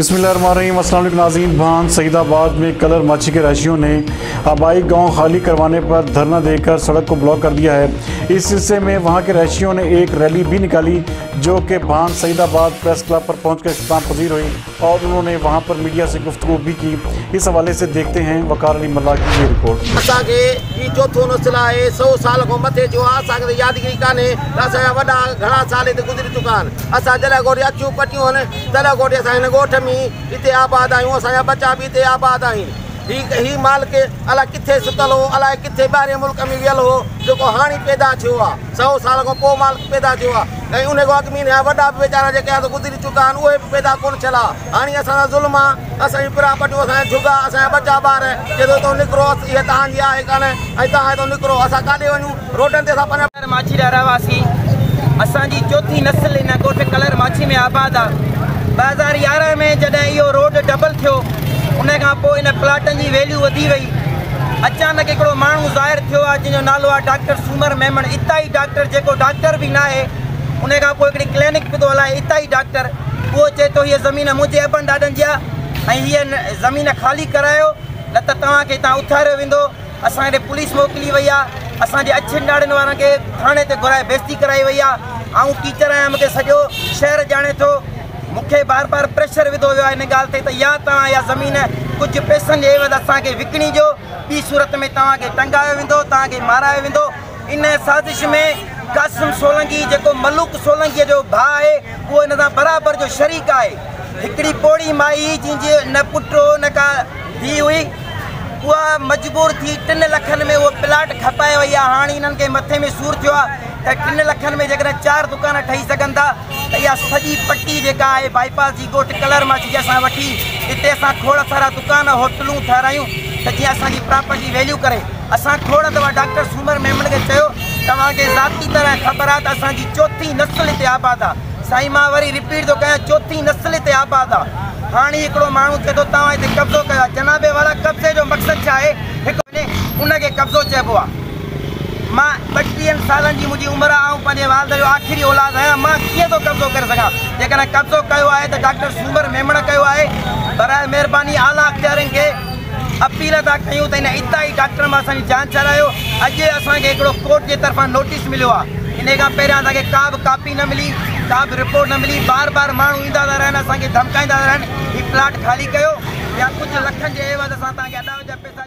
बिस्मिल्लाहिर्रहमानिर्रहीम। अस्सलाम वालेकुम नाज़रीन। भान सईदाबाद में कलर माछी के रहायशियों ने आबाई गांव खाली करवाने पर धरना देकर सड़क को ब्लॉक कर दिया है। इस सिलसिले में वहां के रहायशियों ने एक रैली भी निकाली जो कि भान सईदाबाद प्रेस क्लब पर पहुंचकर इख्तिताम पजीर हुई और उन्होंने वहां पर मीडिया से गुफ्तगू भी की। इस हवाले से देखते हैं वकार अली मल्ला की ये रिपोर्ट। चौथो नस्ल है 100 साल को मथे जो आहे यादगिरी कान्हे वॾा घणा साल हिते गुज़री चुका आहिनि। असां जॾहिं गोॾे अचूं पटियूं आहिनि तॾहिं गोॾे असां हिन ॻोठ में हिते आबाद आहियूं। असांजा बच्चा भी हिते आबाद आहिनि। ही माल के अलाए किथे सुतल हो, अलाए किथे ॿाहिरि मुल्क में वियल हो जेको हाणे पैदा थियो आहे। 100 साल खां पोइ माल पैदा थियो आहे ऐं उन खां अॻु में वॾा बि वीचारा जेके आहे गुज़री चुका आहिनि उहे बि पैदा कोन थियल आहे। हाणे असांजा ज़ुल्म आहे, असांजी प्रॉपर्टियूं, असांजा झुगा, असांजा बच्चा ॿार जेको तो निकिरो इहा तव्हांजी आहे कान ऐं तव्हां हितां निकिरो। असां काॾे वञूं? रोडनि ते असां पंहिंजा माछी रहवासी असांजी चौथी नस्ल हिन ॻोठ कलर माछी में आबाद आहे। 2011 में जॾहिं इहो रोड डबल थियो उन खां पोइ इन प्लाटनि जी वैल्यू वधी वई। अचानक हिकिड़ो माण्हू ज़ाहिर थियो आहे जंहिंजो नालो आहे डॉक्टर सूमर मेमण, इताई डॉक्टर जेको डॉक्टर बि न आहे। उन खां पोइ हिकिड़ी क्लिनिक पियो हलाए इताई डॉक्टर। उहो चए थो हीअ ज़मीन मुंहिंजे अबनि ॾाॾनि जी आहे ऐं हीअ ज़मीन ख़ाली करायो न त तव्हांखे हितां उथारियो वेंदो। असां हेॾे पुलिस मोकिली वई आहे, असांजे अछनि ॾाॾनि वारनि खे थाणे ते घुराए बेइज़ती कराई वई आहे। आऊं टीचर आहियां, मूंखे सॼो शहर ॼाणे थो। मूंखे बार बार प्रेशर विधो वियो आहे इन ॻाल्हि ते त या तव्हां इहा ज़मीन कुझु पैसनि जे एवज़ असांखे विकिणी ॾियो, ॿी सूरत में तव्हांखे टंगायो वेंदो, तव्हांखे मारायो वेंदो। इन साज़िश में कासिम सोलंकी जेको मलूक सोलंकीअ जो भाउ आहे उहो इन सां बराबरि जो शरीक आहे। हिकिड़ी पोड़ी माई जंहिंजे न पुटु हो न का धीउ हुई, उहा मजबूर थी 3 लखनि में उहो प्लाट खपाए वई आहे। हाणे इन्हनि खे मथे में सूरु थियो आहे त 3 लखनि में जेकॾहिं 4 दुकान ठही सघनि था त इहा सॼी पट्टी जेका आहे बाईपास जी ॻोठ कलर माछी असां वठी हिते असां खोड़ सारा दुकान होटलूं ठारायूं त जीअं असांजी प्रॉपर्टी वैल्यू करे। असां खोड़ दफ़ा डॉक्टर सूमर मेमण खे चयो तव्हांखे ज़ाती तरह ख़बर आहे त असांजी चौथी नस्ल हिते आबाद आहे। साईं मां वरी रिपीट थो कयां, चौथी नस्ल हिते आबाद आहे। हाणे हिकिड़ो माण्हू चए थो तव्हां हिते कब्ज़ो कयो आहे। जनाबे वारा कब्ज़े जो मक़सदु छा आहे? हिकु उनखे कब्ज़ो चइबो आहे। मां 32 सालनि जी मुंहिंजी उमिरि आहे ऐं पंहिंजे वालद जो आख़िरी औलाद आहियां। मां कीअं थो कब्ज़ो करे सघां? जेकॾहिं कब्ज़ो कयो आहे त डॉक्टर सूमर मेमण कयो आहे। बराए महिरबानी आला अख़्तियारनि खे अपील था कयूं त हिन इताई डॉक्टर मां असांजी जांच करायो। अॼु असांखे हिकिड़ो कोर्ट जे तरफ़ां नोटिस मिलियो आहे। इन खां पहिरियां असांखे का बि कापी न मिली, का बि रिपोर्ट न मिली। बार बार माण्हू ईंदा था रहनि, असांखे धमकाईंदा था रहनि हीउ प्लाट ख़ाली कयो या कुझु लखनि जे एवज़ असां तव्हांखे अदा जा पैसा